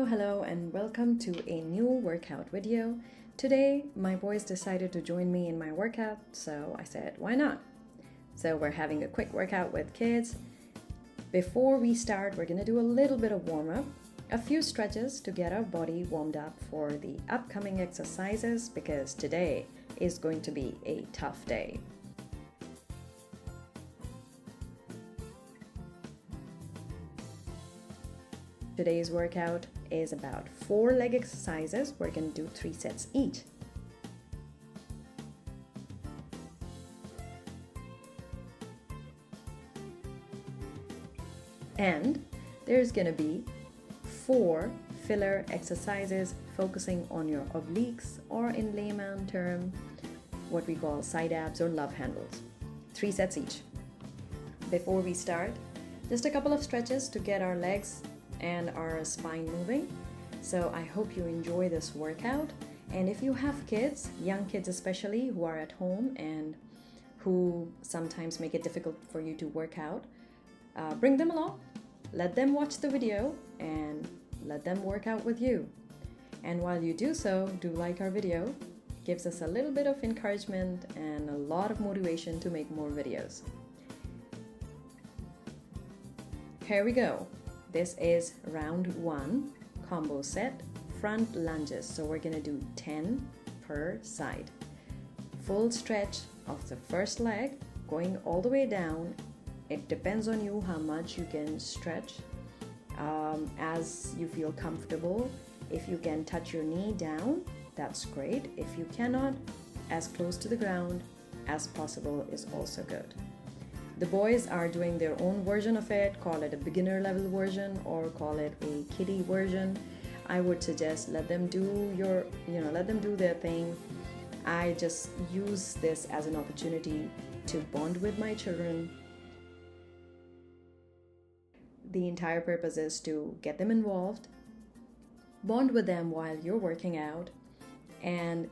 Hello, and welcome to a new workout video. Today, my boys decided to join me in my workout, so I said, why not? So we're having a quick workout with kids. Before we start, we're gonna do a little bit of warm-up, a few stretches to get our body warmed up for the upcoming exercises because today is going to be a tough day. Today's workout is about 4 leg exercises. We're going to do 3 sets each. And there's going to be 4 filler exercises focusing on your obliques, or in layman term, what we call side abs or love handles. 3 sets each. Before we start, just a couple of stretches to get our legs and our spine moving. So I hope you enjoy this workout, and if you have kids, young kids especially, who are at home and who sometimes make it difficult for you to work out, bring them along, let them watch the video and let them work out with you. And while you do so, do like our video. It gives us a little bit of encouragement and a lot of motivation to make more videos. Here we go. This is round 1 combo set, front lunges. So we're gonna do 10 per side. Full stretch of the first leg, going all the way down. It depends on you how much you can stretch as you feel comfortable. If you can touch your knee down, that's great. If you cannot, as close to the ground as possible is also good. The boys are doing their own version of it, call it a beginner level version or call it a kiddie version. I would suggest let them do their thing. I just use this as an opportunity to bond with my children. The entire purpose is to get them involved, bond with them while you're working out, and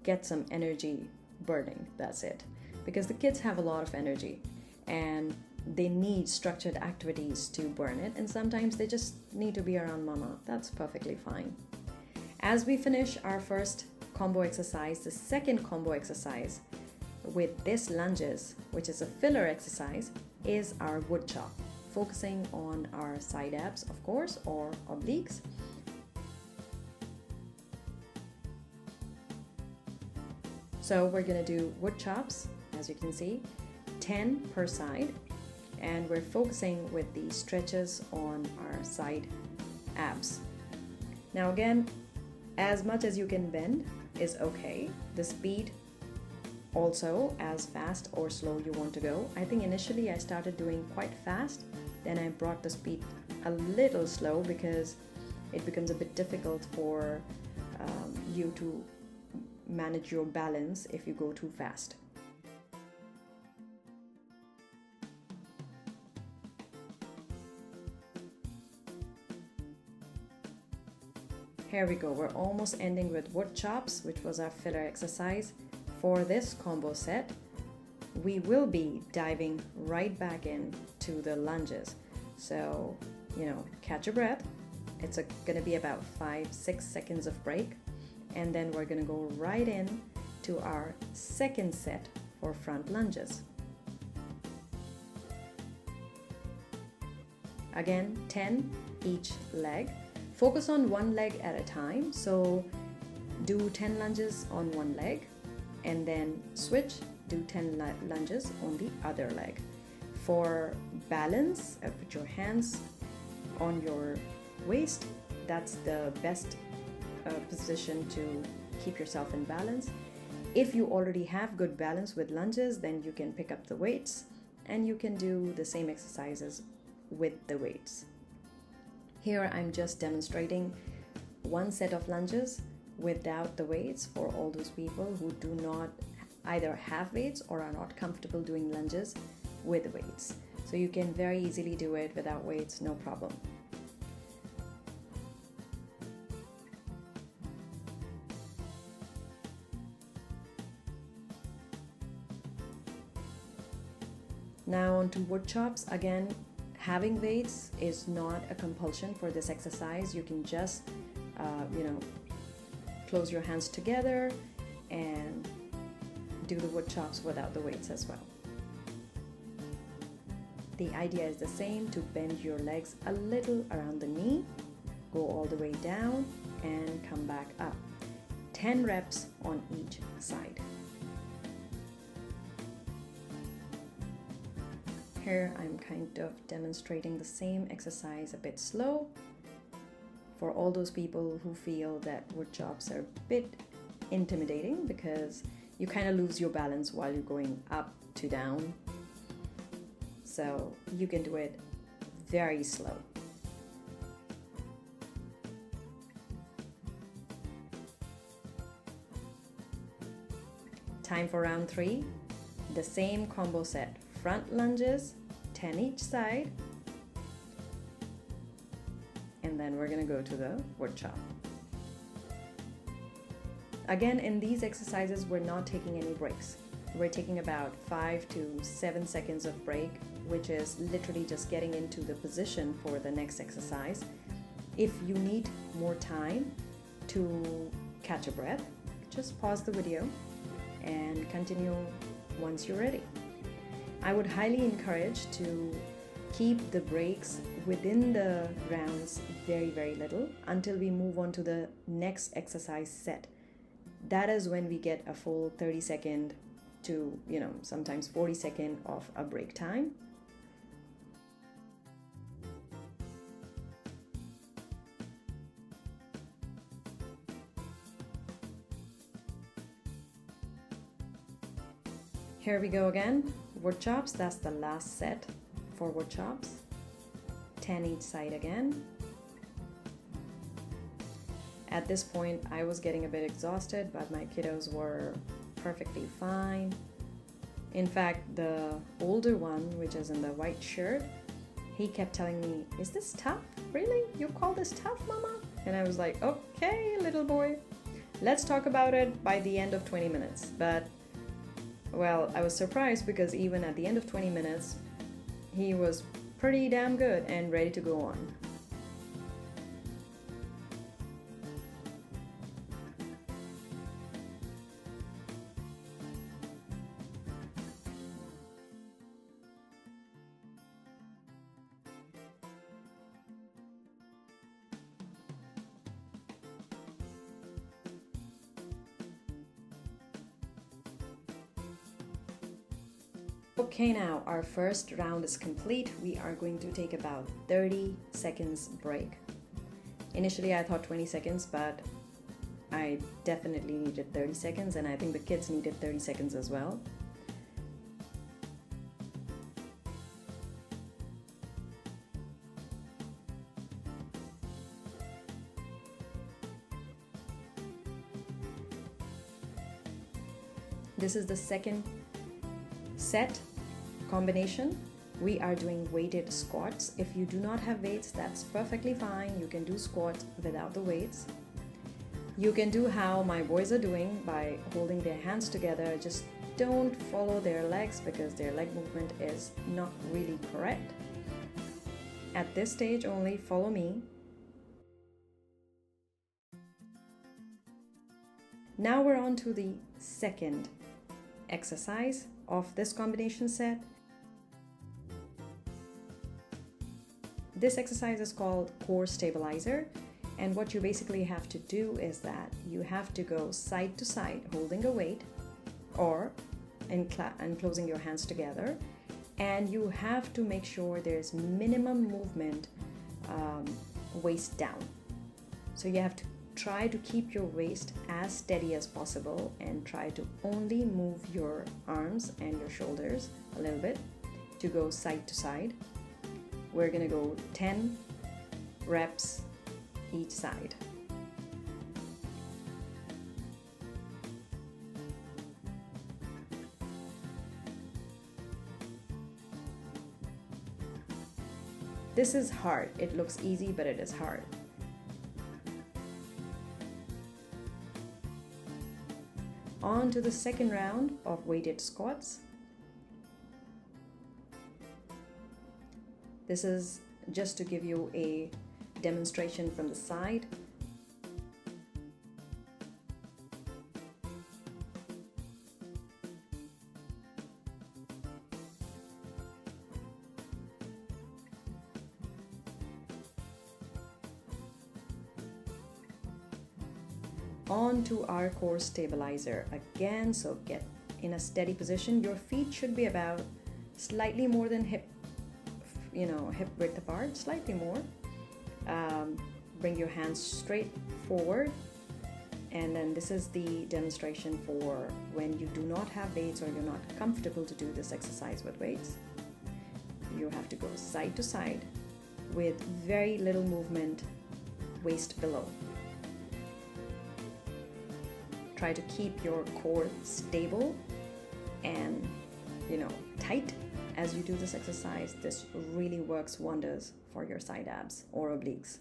get some energy burning. That's it. Because the kids have a lot of energy and they need structured activities to burn it, and sometimes they just need to be around mama. That's perfectly fine. As we finish our first combo exercise, the second combo exercise with this lunges, which is a filler exercise, is our wood chop, focusing on our side abs, of course, or obliques. So we're gonna do wood chops, as you can see, 10 per side, and we're focusing with the stretches on our side abs. Now again, as much as you can bend is okay. The speed also, as fast or slow you want to go. I think initially I started doing quite fast, then I brought the speed a little slow because it becomes a bit difficult for you to manage your balance if you go too fast. Here we go, we're almost ending with wood chops, which was our filler exercise. For this combo set, we will be diving right back into the lunges. So, catch your breath. It's gonna be about 5-6 seconds of break. And then we're gonna go right in to our second set for front lunges. Again, 10 each leg. Focus on one leg at a time. So do 10 lunges on one leg and then switch, do 10 lunges on the other leg. For balance, put your hands on your waist. That's the best position to keep yourself in balance. If you already have good balance with lunges, then you can pick up the weights and you can do the same exercises with the weights. Here I'm just demonstrating one set of lunges without the weights for all those people who do not either have weights or are not comfortable doing lunges with weights. So you can very easily do it without weights, no problem. Now on to wood chops. Again, Having weights is not a compulsion for this exercise. You can just, close your hands together and do the wood chops without the weights as well. The idea is the same, to bend your legs a little around the knee, go all the way down and come back up. 10 reps on each side. Here I'm kind of demonstrating the same exercise a bit slow for all those people who feel that wood chops are a bit intimidating because you kind of lose your balance while you're going up to down. So you can do it very slow. Time for round 3. The same combo set. Front lunges, 10 each side. And then we're gonna go to the wood chop. Again, in these exercises, we're not taking any breaks. We're taking about 5 to 7 seconds of break, which is literally just getting into the position for the next exercise. If you need more time to catch a breath, just pause the video and continue once you're ready. I would highly encourage to keep the breaks within the rounds very, very little until we move on to the next exercise set. That is when we get a full 30-second to, sometimes 40-second of a break time. Here we go again, wood chops. That's the last set for wood chops. 10 each side again. At this point, I was getting a bit exhausted, but my kiddos were perfectly fine. In fact, the older one, which is in the white shirt, he kept telling me, "Is this tough? Really? You call this tough, Mama?" And I was like, "Okay, little boy, let's talk about it by the end of 20 minutes. But, well, I was surprised because even at the end of 20 minutes, he was pretty damn good and ready to go on. Okay, now our first round is complete. We are going to take about 30 seconds break. Initially I thought 20 seconds, but I definitely needed 30 seconds, and I think the kids needed 30 seconds as well. This is the second set combination. We are doing weighted squats. If you do not have weights, that's perfectly fine. You can do squats without the weights. You can do how my boys are doing by holding their hands together. Just don't follow their legs because their leg movement is not really correct. At this stage only, follow me. Now we're on to the second exercise of this combination set. This exercise is called core stabilizer, and what you basically have to do is that you have to go side to side holding a weight or closing your hands together, and you have to make sure there's minimum movement waist down. So you have to try to keep your waist as steady as possible and try to only move your arms and your shoulders a little bit to go side to side. We're gonna go 10 reps each side. This is hard. It looks easy, but it is hard. On to the second round of weighted squats. This is just to give you a demonstration from the side. On to our core stabilizer again. So get in a steady position. Your feet should be about slightly more than hip width apart, slightly more. Bring your hands straight forward, and then this is the demonstration for when you do not have weights or you're not comfortable to do this exercise with weights. You have to go side to side with very little movement, waist below. Try to keep your core stable and tight as you do this exercise. This really works wonders for your side abs or obliques.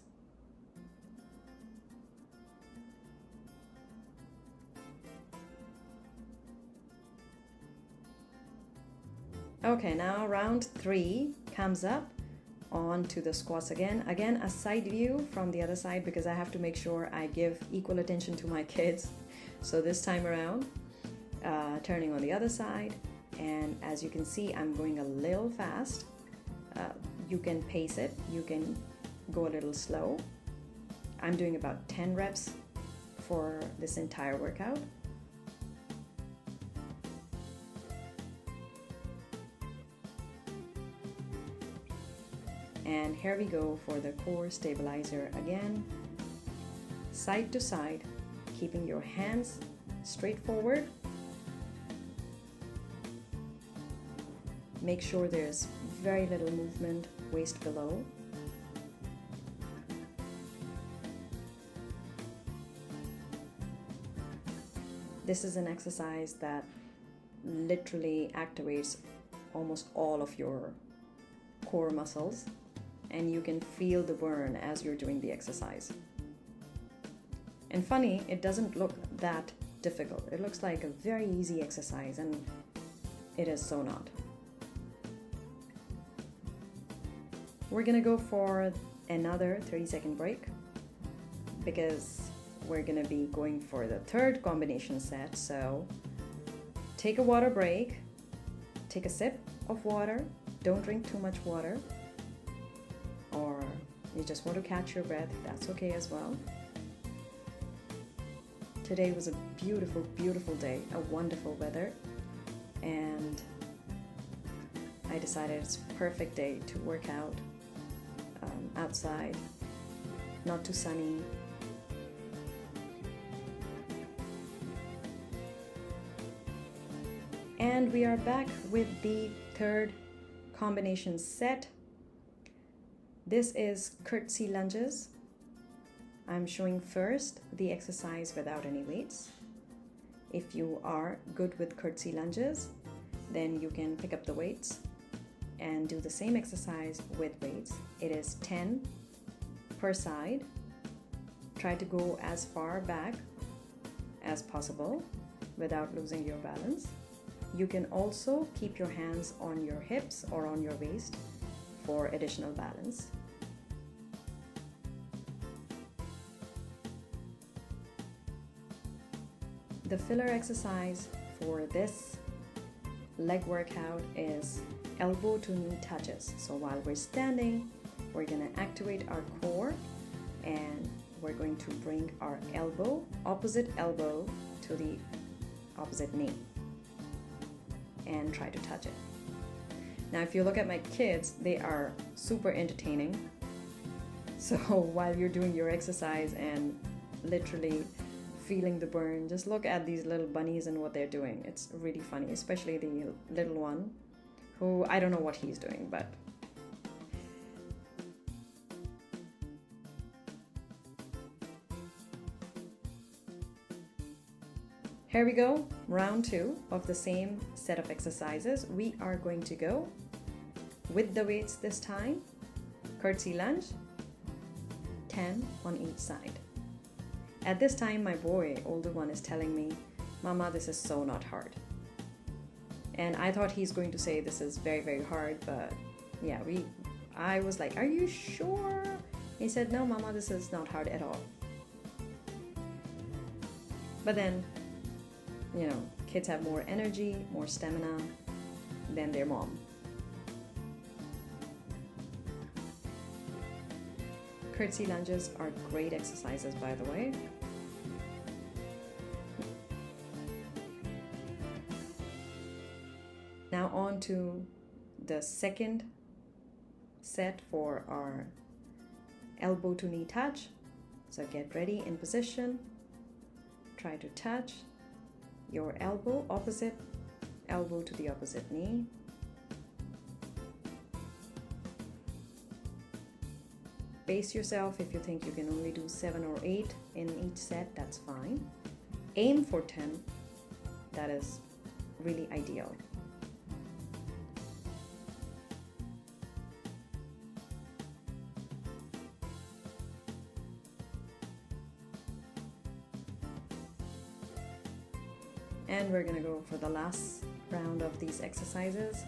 Okay, now round 3 comes up. On to the squats again. Again, a side view from the other side because I have to make sure I give equal attention to my kids. So this time around, turning on the other side, and as you can see, I'm going a little fast. You can pace it, you can go a little slow. I'm doing about 10 reps for this entire workout. And here we go for the core stabilizer again. Side to side, keeping your hands straight forward. Make sure there's very little movement, waist below. This is an exercise that literally activates almost all of your core muscles, and you can feel the burn as you're doing the exercise. And funny, it doesn't look that difficult. It looks like a very easy exercise, and it is so not. We're gonna go for another 30-second break because we're gonna be going for the third combination set. So take a water break, take a sip of water. Don't drink too much water, or you just want to catch your breath, that's okay as well. Today was a beautiful, beautiful day, a wonderful weather, and I decided it's a perfect day to work out outside, not too sunny. And we are back with the third combination set. This is curtsy lunges. I'm showing first the exercise without any weights. If you are good with curtsy lunges, then you can pick up the weights and do the same exercise with weights. It is 10 per side. Try to go as far back as possible without losing your balance. You can also keep your hands on your hips or on your waist for additional balance. The filler exercise for this leg workout is elbow to knee touches. So while we're standing, we're going to activate our core, and we're going to bring our opposite elbow to the opposite knee and try to touch it. Now if you look at my kids, they are super entertaining. So while you're doing your exercise and literally feeling the burn, just look at these little bunnies and what they're doing. It's really funny, especially the little one, who I don't know what he's doing, but here we go, round 2 of the same set of exercises. We are going to go with the weights this time. Curtsy lunge, 10 on each side. At this time, my boy, older one, is telling me, "Mama, this is so not hard." And I thought he's going to say this is very, very hard, but yeah, I was like, are you sure? He said, no, Mama, this is not hard at all. But then, you know, kids have more energy, more stamina than their mom. Curtsy lunges are great exercises, by the way. Now on to the second set for our elbow to knee touch. So get ready in position. Try to touch your elbow, opposite elbow to the opposite knee. Pace yourself. If you think you can only do 7 or 8 in each set, that's fine. Aim for 10. That is really ideal. And we're gonna go for the last round of these exercises.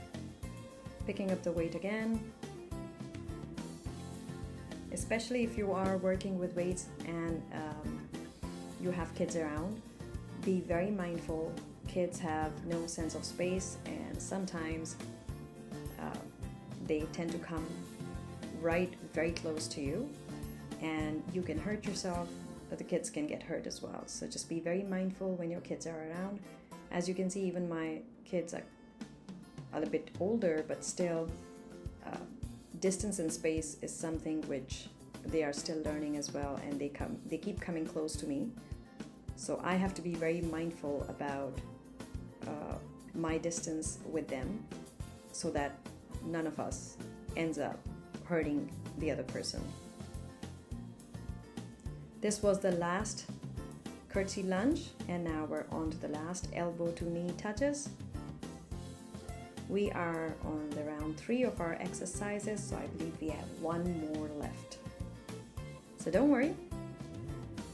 Picking up the weight again. Especially if you are working with weights and you have kids around, be very mindful. Kids have no sense of space, and sometimes they tend to come right very close to you, and you can hurt yourself, but the kids can get hurt as well. So just be very mindful when your kids are around. As you can see, even my kids are a bit older, but still distance and space is something which they are still learning as well, and they keep coming close to me. So I have to be very mindful about my distance with them, so that none of us ends up hurting the other person. This was the last curtsy lunge, and now we're on to the last elbow to knee touches. We are on the round 3 of our exercises, so I believe we have 1 more left. So don't worry,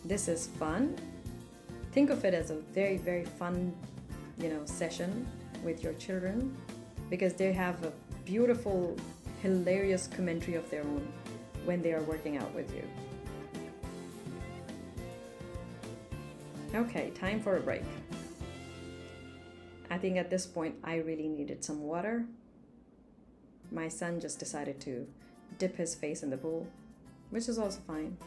this is fun. Think of it as a very, very fun, session with your children, because they have a beautiful, hilarious commentary of their own when they are working out with you. Okay, time for a break. I think at this point I really needed some water. My son just decided to dip his face in the pool, which is also fine.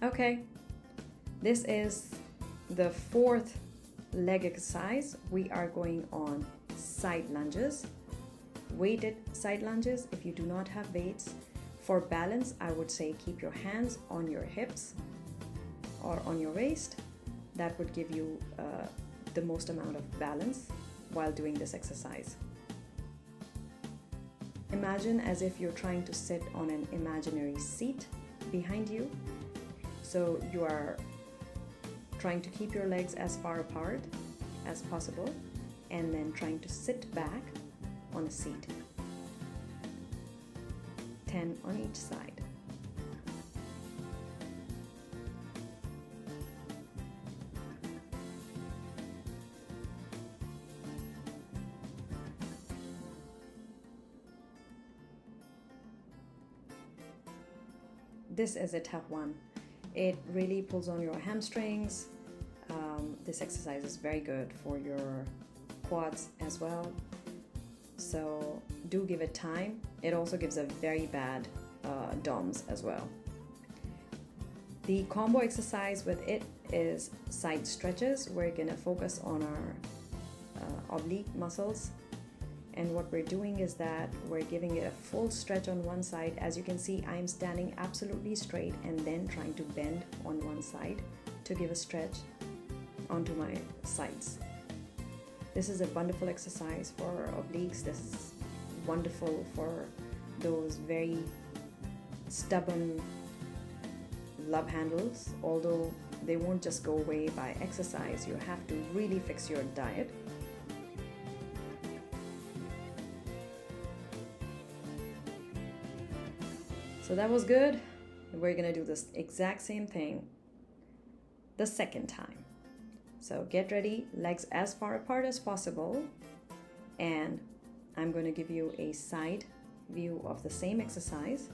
Okay, this is the 4th leg exercise. We are going on side lunges, weighted side lunges. If you do not have weights, for balance, I would say keep your hands on your hips or on your waist. That would give you the most amount of balance while doing this exercise. Imagine as if you're trying to sit on an imaginary seat behind you. So you are trying to keep your legs as far apart as possible, and then trying to sit back on a seat. 10 on each side. This is a tough one. It really pulls on your hamstrings. This exercise is very good for your quads as well. So do give it time. It also gives a very bad DOMS as well. The combo exercise with it is side stretches. We're gonna focus on our oblique muscles. And what we're doing is that we're giving it a full stretch on one side. As you can see, I'm standing absolutely straight and then trying to bend on one side to give a stretch onto my sides. This is a wonderful exercise for obliques. This is wonderful for those very stubborn love handles. Although they won't just go away by exercise, you have to really fix your diet. So that was good. We're gonna do this exact same thing the second time. So get ready, legs as far apart as possible, and I'm going to give you a side view of the same exercise.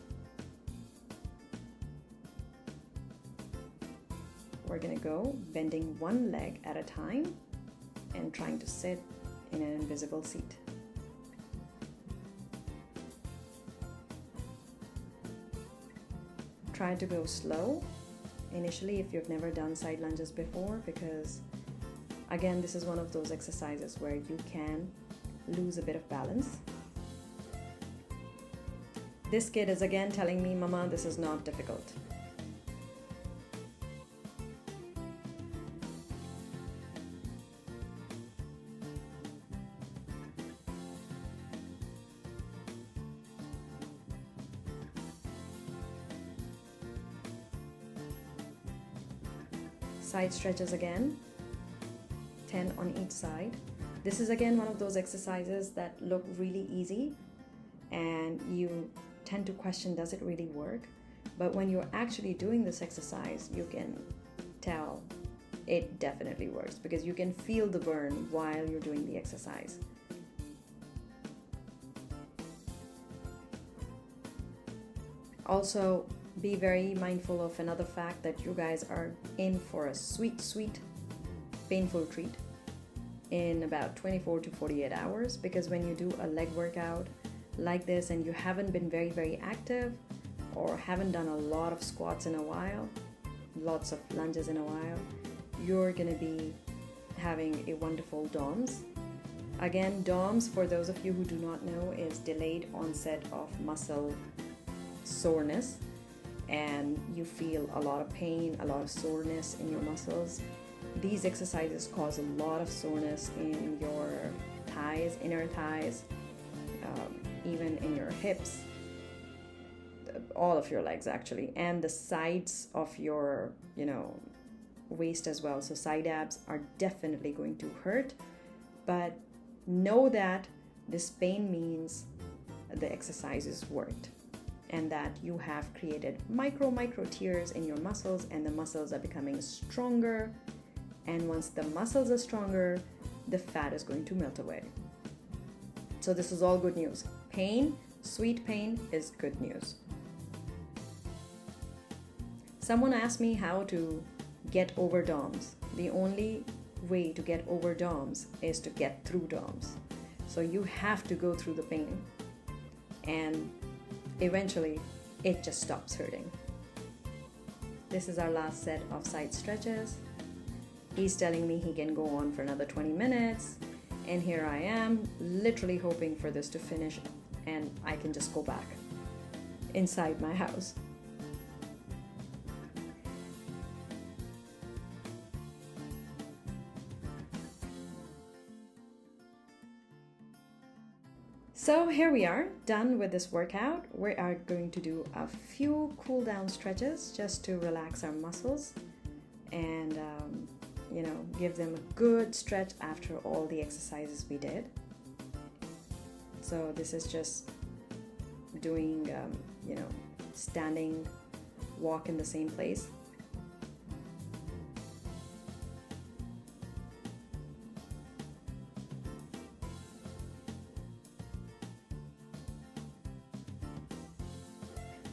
We're going to go bending one leg at a time and trying to sit in an invisible seat. Try to go slow initially if you've never done side lunges before, because again, this is one of those exercises where you can lose a bit of balance. This kid is again telling me, Mama, this is not difficult. Side stretches again, 10 on each side. This is again one of those exercises that look really easy and you tend to question, does it really work? But when you're actually doing this exercise, you can tell it definitely works, because you can feel the burn while you're doing the exercise. Also, be very mindful of another fact, that you guys are in for a sweet, painful treat in about 24 to 48 hours, because when you do a leg workout like this and you haven't been very active or haven't done a lot of squats in a while, lots of lunges in a while, you're gonna be having a wonderful DOMS. Again, DOMS, for those of you who do not know, is delayed onset of muscle soreness, and you feel a lot of pain, a lot of soreness in your muscles. These exercises cause a lot of soreness in your thighs, inner thighs, even in your hips, all of your legs actually, and the sides of your, waist as well. So side abs are definitely going to hurt, but know that this pain means the exercises worked, and that you have created micro tears in your muscles, and the muscles are becoming stronger. And once the muscles are stronger, the fat is going to melt away. So this is all good news. Pain, sweet pain, is good news. Someone asked me how to get over DOMS. The only way to get over DOMS is to get through DOMS. So you have to go through the pain, and eventually it just stops hurting. This is our last set of side stretches. He's telling me he can go on for another 20 minutes, and here I am literally hoping for this to finish and I can just go back inside my house. So here we are, done with this workout. We are going to do a few cool down stretches just to relax our muscles and give them a good stretch after all the exercises we did. So this is just doing standing walk in the same place.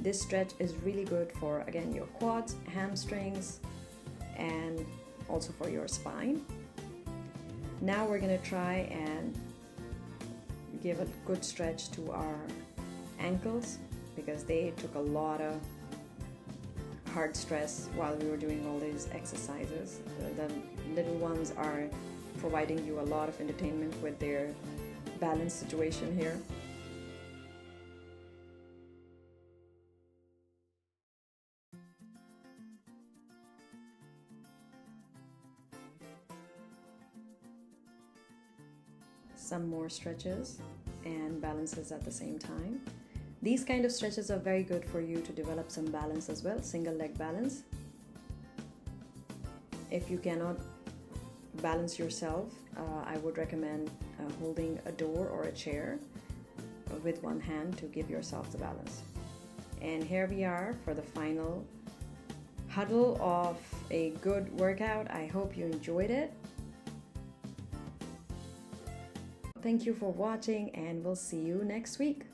This stretch is really good for, again, your quads, hamstrings, and also for your spine. Now we're going to try and give a good stretch to our ankles, because they took a lot of hard stress while we were doing all these exercises. The little ones are providing you a lot of entertainment with their balance situation here. Some more stretches and balances at the same time. These kind of stretches are very good for you to develop some balance as well, single leg balance. If you cannot balance yourself, I would recommend holding a door or a chair with one hand to give yourself the balance. And here we are for the final huddle of a good workout. I hope you enjoyed it. Thank you for watching, and we'll see you next week.